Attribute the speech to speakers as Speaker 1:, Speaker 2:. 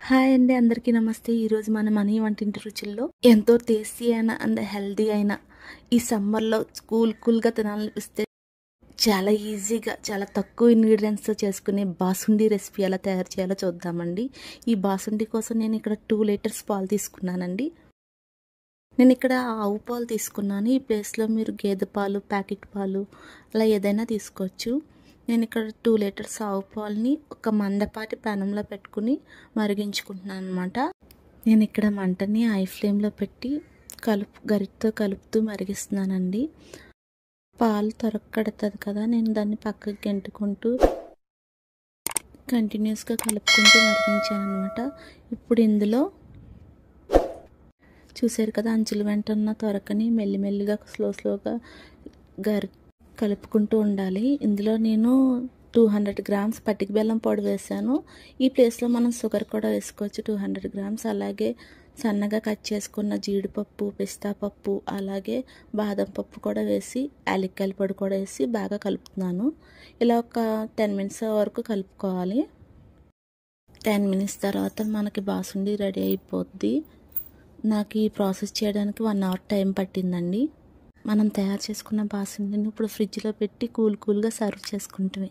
Speaker 1: Hi అండి, అందరికీ నమస్తే. ఈరోజు మన మనీ వంటింటి రుచుల్లో ఎంతో టేస్టీ అయిన అండ్ హెల్దీ అయిన ఈ సమ్మర్లో కూల్గా తినాలనిపిస్తే చాలా ఈజీగా చాలా తక్కువ ఇంగ్రీడియంట్స్తో చేసుకునే బాసుండి రెసిపీ ఎలా తయారు చేయాలో చూద్దామండి. ఈ బాసుండి కోసం నేను ఇక్కడ 2 లీటర్స్ పాలు తీసుకున్నానండి. నేను ఇక్కడ ఆవు పాలు తీసుకున్నాను. ఈ ప్లేస్లో మీరు గేదె పాలు, ప్యాకెట్ పాలు అలా ఏదైనా తీసుకోవచ్చు. నేను ఇక్కడ 2 లీటర్స్ ఆవు పాలని ఒక మందపాటి పెనంలో పెట్టుకుని మరిగించుకుంటున్నాను అనమాట. నేను ఇక్కడ మంటని హై ఫ్లేమ్లో పెట్టి గరిటతో కలుపుతూ మరిగిస్తున్నానండి. పాలు త్వరగడుతుంది కదా, నేను దాన్ని పక్కకి గెంటుకుంటూ కంటిన్యూస్గా కలుపుకుంటూ మరిగించాను అనమాట. ఇప్పుడు ఇందులో చూసారు కదా, అంచుల వెంటన్న త్వరకని మెల్లిమెల్లిగా స్లోగా కలుపుకుంటూ ఉండాలి. ఇందులో నేను 200 గ్రామ్స్ పటిక బెల్లం పొడి వేసాను. ఈ ప్లేస్లో మనం షుగర్ కూడా వేసుకోవచ్చు, 200 గ్రామ్స్. అలాగే సన్నగా కట్ చేసుకున్న జీడిపప్పు, పిస్తా పప్పు, అలాగే బాదం పప్పు కూడా వేసి యాలక్కాయల పొడి కూడా వేసి బాగా కలుపుతున్నాను. ఇలా ఒక 10 మినిట్స్ వరకు కలుపుకోవాలి. 10 మినిట్స్ తర్వాత మనకి బాసుండి రెడీ అయిపోద్ది. నాకు ఈ ప్రాసెస్ చేయడానికి 1 అవర్ టైం పట్టిందండి. మనం తయారు చేసుకున్న బాసుండిని ఇప్పుడు ఫ్రిడ్జ్లో పెట్టి కూల్గా సర్వ్ చేసుకుంటామే.